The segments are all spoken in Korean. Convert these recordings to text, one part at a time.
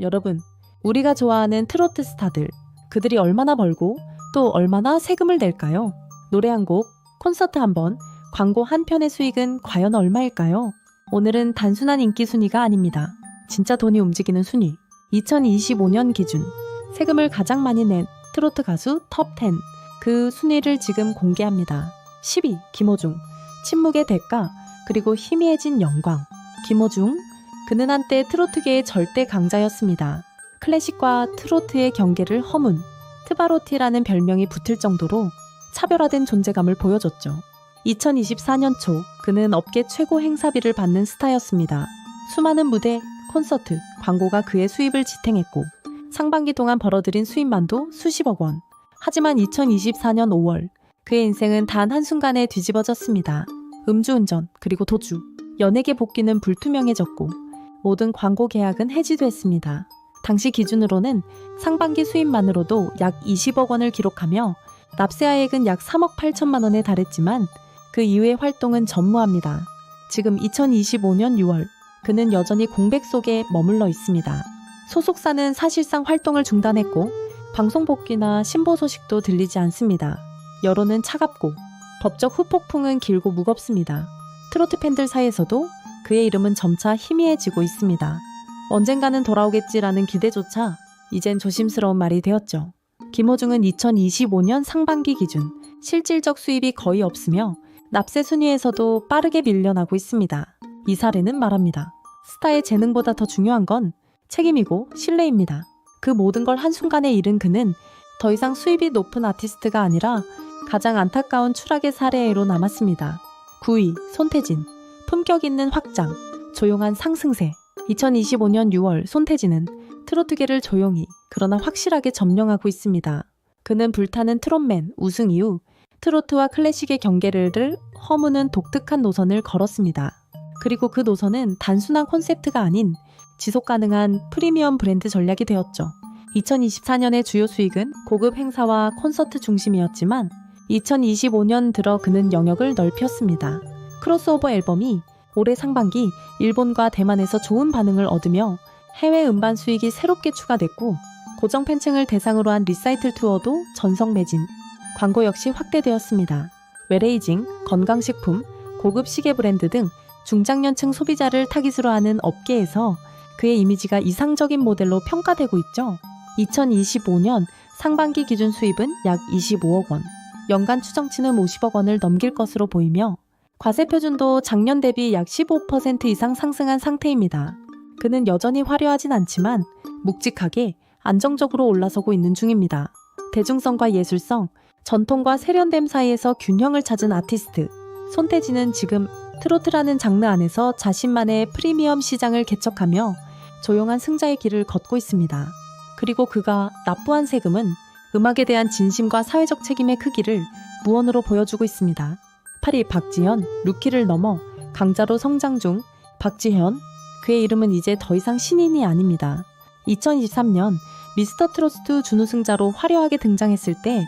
여러분, 우리가 좋아하는 트로트 스타들, 그들이 얼마나 벌고 또 얼마나 세금을 낼까요? 노래 한 곡, 콘서트 한 번, 광고 한 편의 수익은 과연 얼마일까요? 오늘은 단순한 인기 순위가 아닙니다. 진짜 돈이 움직이는 순위. 2025년 기준 세금을 가장 많이 낸 트로트 가수 톱 10. 그 순위를 지금 공개합니다. 10위 김호중, 침묵의 대가, 그리고 희미해진 영광. 김호중, 그는 한때 트로트계의 절대 강자였습니다. 클래식과 트로트의 경계를 허문, 트바로티라는 별명이 붙을 정도로 차별화된 존재감을 보여줬죠. 2024년 초 그는 업계 최고 행사비를 받는 스타였습니다. 수많은 무대, 콘서트, 광고가 그의 수입을 지탱했고 상반기 동안 벌어들인 수입만도 수십억 원. 하지만 2024년 5월 그의 인생은 단 한순간에 뒤집어졌습니다. 음주운전, 그리고 도주, 연예계 복귀는 불투명해졌고 모든 광고 계약은 해지됐습니다. 당시 기준으로는 상반기 수입만으로도 약 20억 원을 기록하며 납세하액은 약 3억 8천만 원에 달했지만 그 이후의 활동은 전무합니다. 지금 2025년 6월 그는 여전히 공백 속에 머물러 있습니다. 소속사는 사실상 활동을 중단했고 방송 복귀나 신보 소식도 들리지 않습니다. 여론은 차갑고 법적 후폭풍은 길고 무겁습니다. 트로트 팬들 사이에서도 그의 이름은 점차 희미해지고 있습니다. 언젠가는 돌아오겠지라는 기대조차 이젠 조심스러운 말이 되었죠. 김호중은 2025년 상반기 기준 실질적 수입이 거의 없으며 납세 순위에서도 빠르게 밀려나고 있습니다. 이 사례는 말합니다. 스타의 재능보다 더 중요한 건 책임이고 신뢰입니다. 그 모든 걸 한순간에 잃은 그는 더 이상 수입이 높은 아티스트가 아니라 가장 안타까운 추락의 사례로 남았습니다. 9위 손태진, 품격 있는 확장, 조용한 상승세. 2025년 6월 손태진은 트로트계를 조용히 그러나 확실하게 점령하고 있습니다. 그는 불타는 트롯맨 우승 이후 트로트와 클래식의 경계를 허무는 독특한 노선을 걸었습니다. 그리고 그 노선은 단순한 콘셉트가 아닌 지속 가능한 프리미엄 브랜드 전략이 되었죠. 2024년의 주요 수익은 고급 행사와 콘서트 중심이었지만 2025년 들어 그는 영역을 넓혔습니다. 크로스오버 앨범이 올해 상반기 일본과 대만에서 좋은 반응을 얻으며 해외 음반 수익이 새롭게 추가됐고 고정 팬층을 대상으로 한 리사이틀 투어도 전석 매진, 광고 역시 확대되었습니다. 웨레이징, 건강식품, 고급 시계 브랜드 등 중장년층 소비자를 타깃으로 하는 업계에서 그의 이미지가 이상적인 모델로 평가되고 있죠. 2025년 상반기 기준 수입은 약 25억 원, 연간 추정치는 50억 원을 넘길 것으로 보이며 과세 표준도 작년 대비 약 15% 이상 상승한 상태입니다. 그는 여전히 화려하진 않지만 묵직하게 안정적으로 올라서고 있는 중입니다. 대중성과 예술성, 전통과 세련됨 사이에서 균형을 찾은 아티스트. 손태진은 지금 트로트라는 장르 안에서 자신만의 프리미엄 시장을 개척하며 조용한 승자의 길을 걷고 있습니다. 그리고 그가 납부한 세금은 음악에 대한 진심과 사회적 책임의 크기를 무언으로 보여주고 있습니다. 8위 박지현, 루키를 넘어 강자로 성장 중. 박지현, 그의 이름은 이제 더 이상 신인이 아닙니다. 2023년 미스터 트로트 준우승자로 화려하게 등장했을 때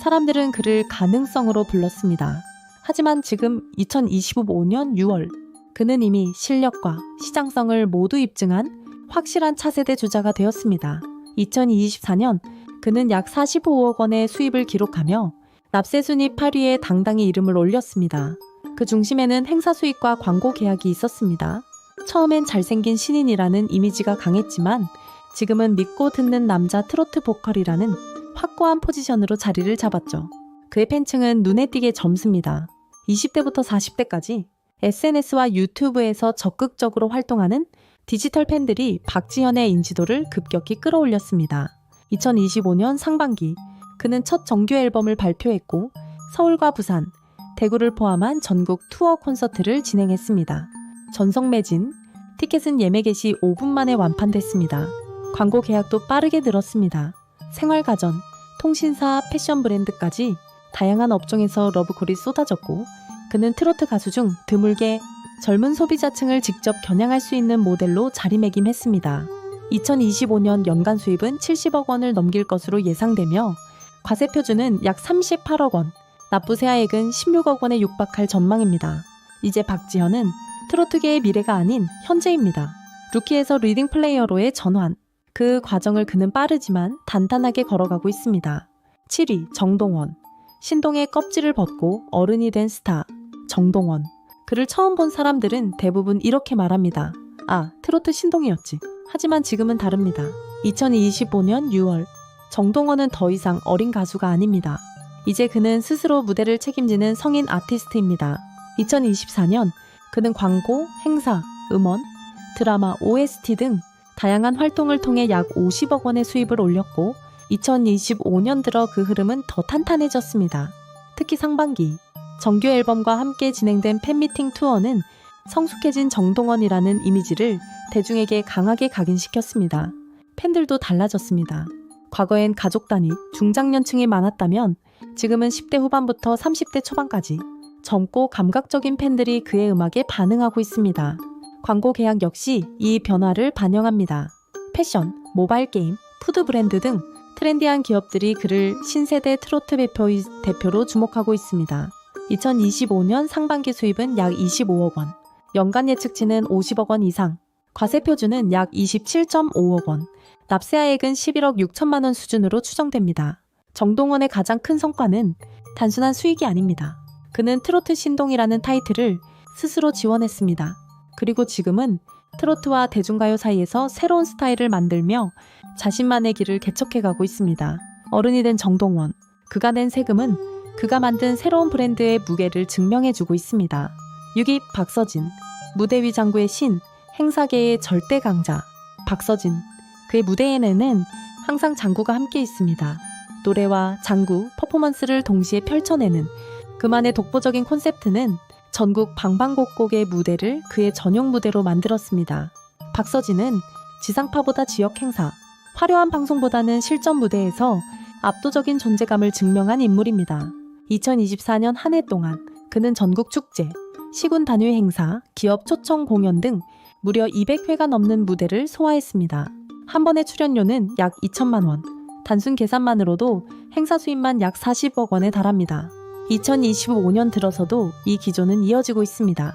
사람들은 그를 가능성으로 불렀습니다. 하지만 지금 2025년 6월 그는 이미 실력과 시장성을 모두 입증한 확실한 차세대 주자가 되었습니다. 2024년 그는 약 45억 원의 수입을 기록하며 납세 순위 8위에 당당히 이름을 올렸습니다. 그 중심에는 행사 수익과 광고 계약이 있었습니다. 처음엔 잘생긴 신인이라는 이미지가 강했지만 지금은 믿고 듣는 남자 트로트 보컬이라는 확고한 포지션으로 자리를 잡았죠. 그의 팬층은 눈에 띄게 젊습니다. 20대부터 40대까지 SNS와 유튜브에서 적극적으로 활동하는 디지털 팬들이 박지현의 인지도를 급격히 끌어올렸습니다. 2025년 상반기 그는 첫 정규 앨범을 발표했고 서울과 부산, 대구를 포함한 전국 투어 콘서트를 진행했습니다. 전석 매진, 티켓은 예매 개시 5분 만에 완판됐습니다. 광고 계약도 빠르게 늘었습니다. 생활가전, 통신사, 패션 브랜드까지 다양한 업종에서 러브콜이 쏟아졌고 그는 트로트 가수 중 드물게 젊은 소비자층을 직접 겨냥할 수 있는 모델로 자리매김했습니다. 2025년 연간 수입은 70억 원을 넘길 것으로 예상되며 과세 표준은 약 38억 원, 납부 세액은 16억 원에 육박할 전망입니다. 이제 박지현은 트로트계의 미래가 아닌 현재입니다. 루키에서 리딩 플레이어로의 전환, 그 과정을 그는 빠르지만 단단하게 걸어가고 있습니다. 7위 정동원. 신동의 껍질을 벗고 어른이 된 스타 정동원. 그를 처음 본 사람들은 대부분 이렇게 말합니다. 아, 트로트 신동이었지. 하지만 지금은 다릅니다. 2025년 6월 정동원은 더 이상 어린 가수가 아닙니다. 이제 그는 스스로 무대를 책임지는 성인 아티스트입니다. 2024년 그는 광고, 행사, 음원, 드라마, OST 등 다양한 활동을 통해 약 50억 원의 수입을 올렸고 2025년 들어 그 흐름은 더 탄탄해졌습니다. 특히 상반기 정규 앨범과 함께 진행된 팬미팅 투어는 성숙해진 정동원이라는 이미지를 대중에게 강하게 각인시켰습니다. 팬들도 달라졌습니다. 과거엔 가족 단위, 중장년층이 많았다면 지금은 10대 후반부터 30대 초반까지 젊고 감각적인 팬들이 그의 음악에 반응하고 있습니다. 광고 계약 역시 이 변화를 반영합니다. 패션, 모바일 게임, 푸드 브랜드 등 트렌디한 기업들이 그를 신세대 트로트 대표로 주목하고 있습니다. 2025년 상반기 수입은 약 25억 원, 연간 예측치는 50억 원 이상, 과세표준은 약 27.5억 원, 납세하액은 11억 6천만 원 수준으로 추정됩니다. 정동원의 가장 큰 성과는 단순한 수익이 아닙니다. 그는 트로트 신동이라는 타이틀을 스스로 지원했습니다. 그리고 지금은 트로트와 대중가요 사이에서 새로운 스타일을 만들며 자신만의 길을 개척해가고 있습니다. 어른이 된 정동원, 그가 낸 세금은 그가 만든 새로운 브랜드의 무게를 증명해주고 있습니다. 6위 박서진, 무대 위 장구의 신, 행사계의 절대 강자 박서진. 그의 무대에는 항상 장구가 함께 있습니다. 노래와 장구, 퍼포먼스를 동시에 펼쳐내는 그만의 독보적인 콘셉트는 전국 방방곡곡의 무대를 그의 전용 무대로 만들었습니다. 박서진은 지상파보다 지역 행사, 화려한 방송보다는 실전 무대에서 압도적인 존재감을 증명한 인물입니다. 2024년 한 해 동안 그는 전국 축제, 시군 단위 행사, 기업 초청 공연 등 무려 200회가 넘는 무대를 소화했습니다. 한 번의 출연료는 약 2천만 원, 단순 계산만으로도 행사 수입만 약 40억 원에 달합니다. 2025년 들어서도 이 기조는 이어지고 있습니다.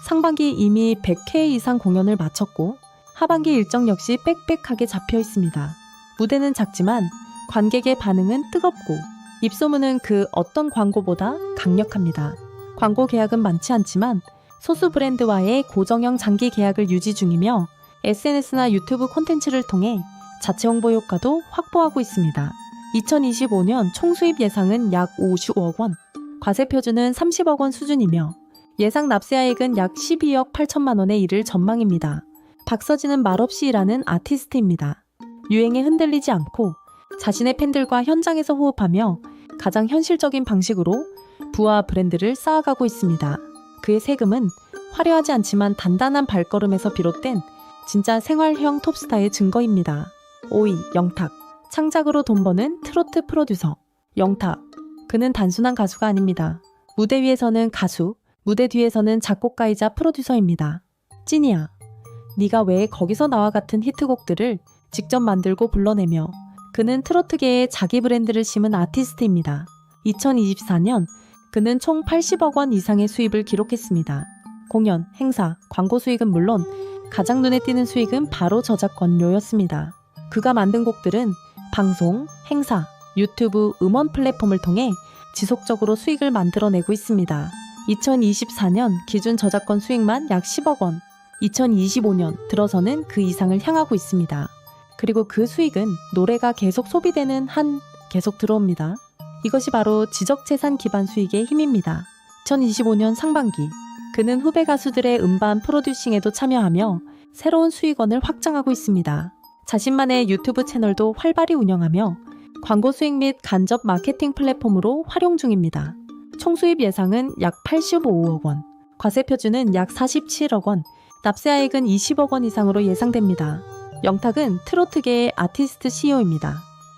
상반기 이미 100회 이상 공연을 마쳤고 하반기 일정 역시 빽빽하게 잡혀 있습니다. 무대는 작지만 관객의 반응은 뜨겁고 입소문은 그 어떤 광고보다 강력합니다. 광고 계약은 많지 않지만 소수 브랜드와의 고정형 장기 계약을 유지 중이며 SNS나 유튜브 콘텐츠를 통해 자체 홍보 효과도 확보하고 있습니다. 2025년 총수입 예상은 약 55억 원, 과세표준은 30억 원 수준이며 예상 납세하액은 약 12억 8천만 원에 이를 전망입니다. 박서진은 말없이 일하는 아티스트입니다. 유행에 흔들리지 않고 자신의 팬들과 현장에서 호흡하며 가장 현실적인 방식으로 부와 브랜드를 쌓아가고 있습니다. 그의 세금은 화려하지 않지만 단단한 발걸음에서 비롯된 진짜 생활형 톱스타의 증거입니다. 5위 영탁. 창작으로 돈 버는 트로트 프로듀서 영탁. 그는 단순한 가수가 아닙니다. 무대 위에서는 가수, 무대 뒤에서는 작곡가이자 프로듀서입니다. 찐이야, 네가 왜 거기서 나와 같은 히트곡들을 직접 만들고 불러내며 그는 트로트계에 자기 브랜드를 심은 아티스트입니다. 2024년 그는 총 80억 원 이상의 수입을 기록했습니다. 공연, 행사, 광고 수익은 물론 가장 눈에 띄는 수익은 바로 저작권료였습니다. 그가 만든 곡들은 방송, 행사, 유튜브, 음원 플랫폼을 통해 지속적으로 수익을 만들어내고 있습니다. 2024년 기준 저작권 수익만 약 10억 원, 2025년 들어서는 그 이상을 향하고 있습니다. 그리고 그 수익은 노래가 계속 소비되는 한 계속 들어옵니다. 이것이 바로 지적재산 기반 수익의 힘입니다. 2025년 상반기 그는 후배 가수들의 음반 프로듀싱에도 참여하며 새로운 수익원을 확장하고 있습니다. 자신만의 유튜브 채널도 활발히 운영하며 광고 수익 및 간접 마케팅 플랫폼으로 활용 중입니다. 총 수입 예상은 약 85억 원, 과세표준은 약 47억 원, 납세하액은 20억 원 이상으로 예상됩니다. 영탁은 트로트계의 아티스트 CEO입니다.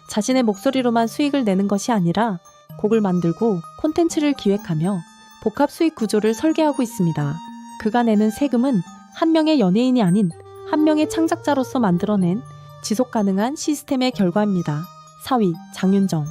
자신의 목소리로만 수익을 내는 것이 아니라 곡을 만들고 콘텐츠를 기획하며 복합 수익 구조를 설계하고 있습니다. 그가 내는 세금은 한 명의 연예인이 아닌 한 명의 창작자로서 만들어낸 지속 가능한 시스템의 결과입니다. 4위 장윤정.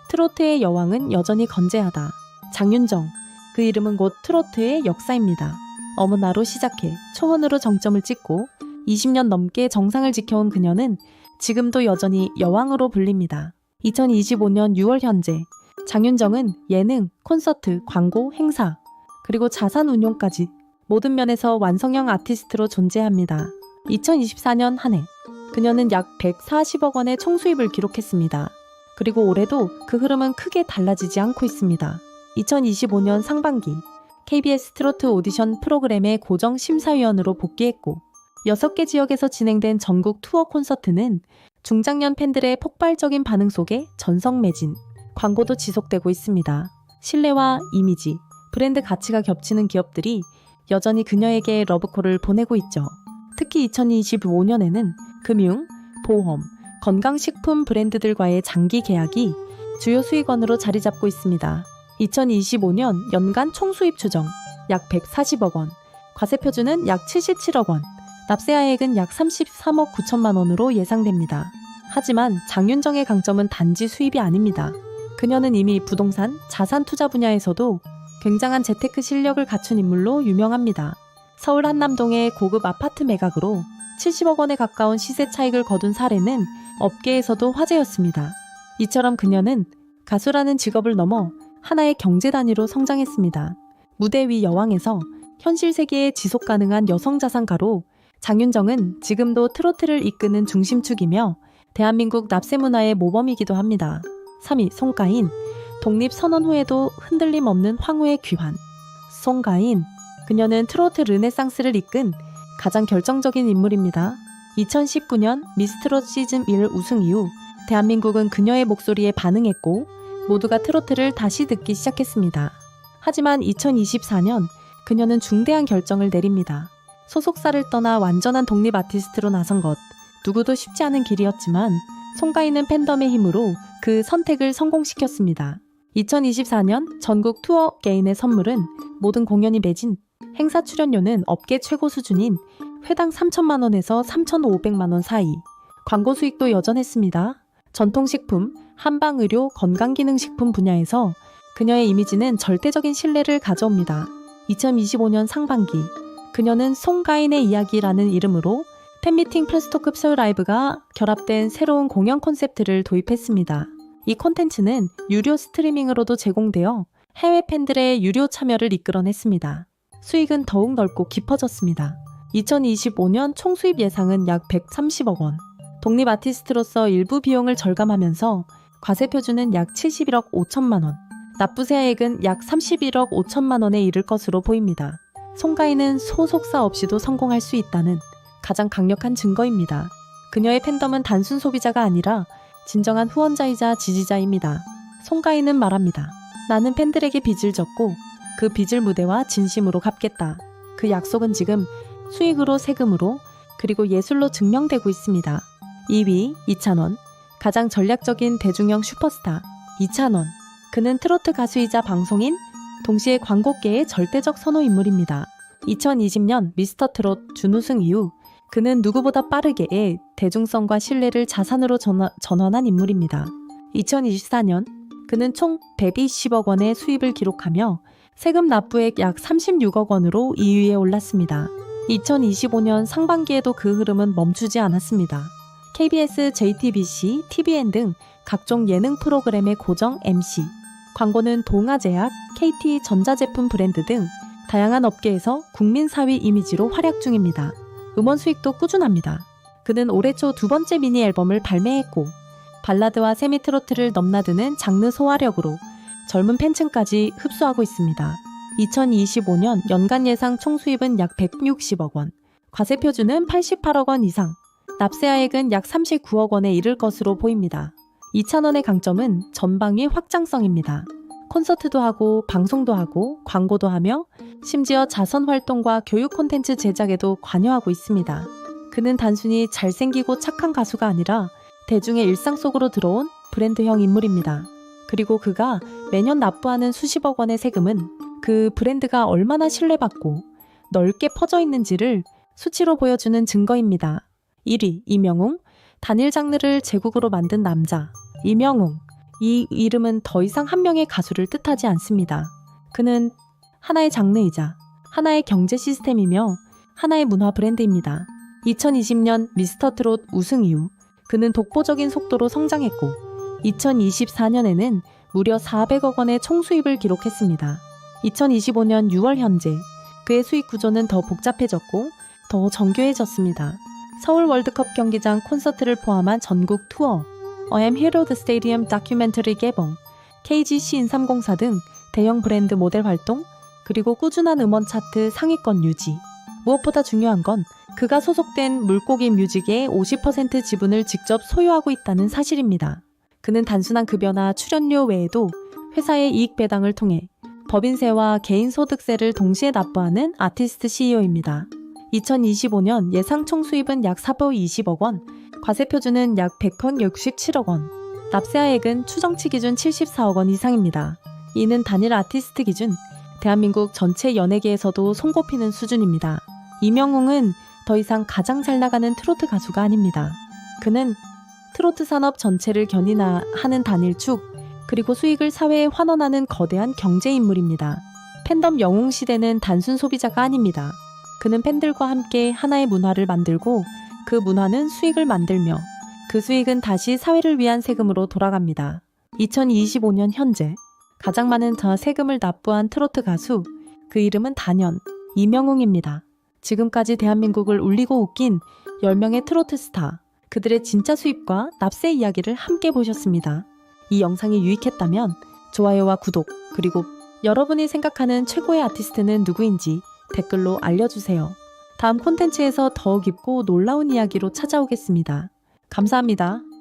트로트의 여왕은 여전히 건재하다. 장윤정. 그 이름은 곧 트로트의 역사입니다. 어머나로 시작해 초원으로 정점을 찍고 20년 넘게 정상을 지켜온 그녀는 지금도 여전히 여왕으로 불립니다. 2025년 6월 현재 장윤정은 예능, 콘서트, 광고, 행사, 그리고 자산 운용까지 모든 면에서 완성형 아티스트로 존재합니다. 2024년 한 해 그녀는 약 140억 원의 총수입을 기록했습니다. 그리고 올해도 그 흐름은 크게 달라지지 않고 있습니다. 2025년 상반기 KBS 트로트 오디션 프로그램의 고정 심사위원으로 복귀했고 6개 지역에서 진행된 전국 투어 콘서트는 중장년 팬들의 폭발적인 반응 속에 전성 매진, 광고도 지속되고 있습니다. 신뢰와 이미지, 브랜드 가치가 겹치는 기업들이 여전히 그녀에게 러브콜을 보내고 있죠. 특히 2025년에는 금융, 보험, 건강식품 브랜드들과의 장기 계약이 주요 수익원으로 자리 잡고 있습니다. 2025년 연간 총수입 추정 약 140억 원, 과세 표준은 약 77억 원, 납세하액은 약 33억 9천만 원으로 예상됩니다. 하지만 장윤정의 강점은 단지 수입이 아닙니다. 그녀는 이미 부동산, 자산 투자 분야에서도 굉장한 재테크 실력을 갖춘 인물로 유명합니다. 서울 한남동의 고급 아파트 매각으로 70억 원에 가까운 시세 차익을 거둔 사례는 업계에서도 화제였습니다. 이처럼 그녀는 가수라는 직업을 넘어 하나의 경제 단위로 성장했습니다. 무대 위 여왕에서 현실 세계의 지속 가능한 여성 자산가로 장윤정은 지금도 트로트를 이끄는 중심축이며 대한민국 납세 문화의 모범이기도 합니다. 3위 송가인, 독립선언 후에도 흔들림 없는 황후의 귀환. 송가인, 그녀는 트로트 르네상스를 이끈 가장 결정적인 인물입니다. 2019년 미스트롯 시즌 1 우승 이후 대한민국은 그녀의 목소리에 반응했고 모두가 트로트를 다시 듣기 시작했습니다. 하지만 2024년 그녀는 중대한 결정을 내립니다. 소속사를 떠나 완전한 독립 아티스트로 나선 것, 누구도 쉽지 않은 길이었지만 송가인은 팬덤의 힘으로 그 선택을 성공시켰습니다. 2024년 전국 투어 개인의 선물은 모든 공연이 매진, 행사 출연료는 업계 최고 수준인 회당 3천만 원에서 3,500만 원 사이, 광고 수익도 여전했습니다. 전통식품, 한방의료, 건강기능식품 분야에서 그녀의 이미지는 절대적인 신뢰를 가져옵니다. 2025년 상반기, 그녀는 송가인의 이야기라는 이름으로 팬미팅 플러스 토크 쇼 라이브가 결합된 새로운 공연 콘셉트를 도입했습니다. 이 콘텐츠는 유료 스트리밍으로도 제공되어 해외 팬들의 유료 참여를 이끌어냈습니다. 수익은 더욱 넓고 깊어졌습니다. 2025년 총수입 예상은 약 130억 원. 독립 아티스트로서 일부 비용을 절감하면서 과세 표준은 약 71억 5천만 원, 납부세액은 약 31억 5천만 원에 이를 것으로 보입니다. 송가인은 소속사 없이도 성공할 수 있다는 가장 강력한 증거입니다. 그녀의 팬덤은 단순 소비자가 아니라 진정한 후원자이자 지지자입니다. 송가인은 말합니다. 나는 팬들에게 빚을 졌고 그 빚을 무대와 진심으로 갚겠다. 그 약속은 지금 수익으로 세금으로 그리고 예술로 증명되고 있습니다. 2위 이찬원, 가장 전략적인 대중형 슈퍼스타 이찬원. 그는 트로트 가수이자 방송인, 동시에 광고계의 절대적 선호 인물입니다. 2020년 미스터트롯 준우승 이후 그는 누구보다 빠르게 대중성과 신뢰를 자산으로 전환한 인물입니다. 2024년 그는 총 120억 원의 수입을 기록하며 세금 납부액 약 36억 원으로 2위에 올랐습니다. 2025년 상반기에도 그 흐름은 멈추지 않았습니다. KBS, JTBC, TVN 등 각종 예능 프로그램의 고정 MC, 광고는 동아제약, KT 전자제품 브랜드 등 다양한 업계에서 국민 4위 이미지로 활약 중입니다. 음원 수익도 꾸준합니다. 그는 올해 초 두 번째 미니 앨범을 발매했고 발라드와 세미트로트를 넘나드는 장르 소화력으로 젊은 팬층까지 흡수하고 있습니다. 2025년 연간 예상 총수입은 약 160억 원, 과세 표준은 88억 원 이상, 납세하액은 약 39억 원에 이를 것으로 보입니다. 이찬원의 강점은 전방위 확장성입니다. 콘서트도 하고 방송도 하고 광고도 하며 심지어 자선 활동과 교육 콘텐츠 제작에도 관여하고 있습니다. 그는 단순히 잘생기고 착한 가수가 아니라 대중의 일상 속으로 들어온 브랜드형 인물입니다. 그리고 그가 매년 납부하는 수십억 원의 세금은 그 브랜드가 얼마나 신뢰받고 넓게 퍼져 있는지를 수치로 보여주는 증거입니다. 1위 이명웅, 단일 장르를 제국으로 만든 남자. 이명웅, 이 이름은 더 이상 한 명의 가수를 뜻하지 않습니다. 그는 하나의 장르이자 하나의 경제 시스템이며 하나의 문화 브랜드입니다. 2020년 미스터트롯 우승 이후 그는 독보적인 속도로 성장했고 2024년에는 무려 400억 원의 총수입을 기록했습니다. 2025년 6월 현재 그의 수익 구조는 더 복잡해졌고 더 정교해졌습니다. 서울 월드컵 경기장 콘서트를 포함한 전국 투어, I Am Hero the Stadium 다큐멘터리 개봉, KGC 인삼공사 등 대형 브랜드 모델 활동, 그리고 꾸준한 음원 차트 상위권 유지. 무엇보다 중요한 건 그가 소속된 물고기 뮤직의 50% 지분을 직접 소유하고 있다는 사실입니다. 그는 단순한 급여나 출연료 외에도 회사의 이익 배당을 통해 법인세와 개인소득세를 동시에 납부하는 아티스트 CEO입니다. 2025년 예상 총수입은 약 420억 원, 과세표준은 약 167억 원, 납세하액은 추정치 기준 74억 원 이상입니다. 이는 단일 아티스트 기준 대한민국 전체 연예계에서도 손꼽히는 수준입니다. 이명웅은 더 이상 가장 잘 나가는 트로트 가수가 아닙니다. 그는 트로트 산업 전체를 견인하는 단일축, 그리고 수익을 사회에 환원하는 거대한 경제인물입니다. 팬덤 영웅 시대는 단순 소비자가 아닙니다. 그는 팬들과 함께 하나의 문화를 만들고 그 문화는 수익을 만들며 그 수익은 다시 사회를 위한 세금으로 돌아갑니다. 2025년 현재 가장 많은 세금을 납부한 트로트 가수, 그 이름은 단연 이명웅입니다. 지금까지 대한민국을 울리고 웃긴 10명의 트로트 스타, 그들의 진짜 수입과 납세 이야기를 함께 보셨습니다. 이 영상이 유익했다면 좋아요와 구독, 그리고 여러분이 생각하는 최고의 아티스트는 누구인지 댓글로 알려주세요. 다음 콘텐츠에서 더 깊고 놀라운 이야기로 찾아오겠습니다. 감사합니다.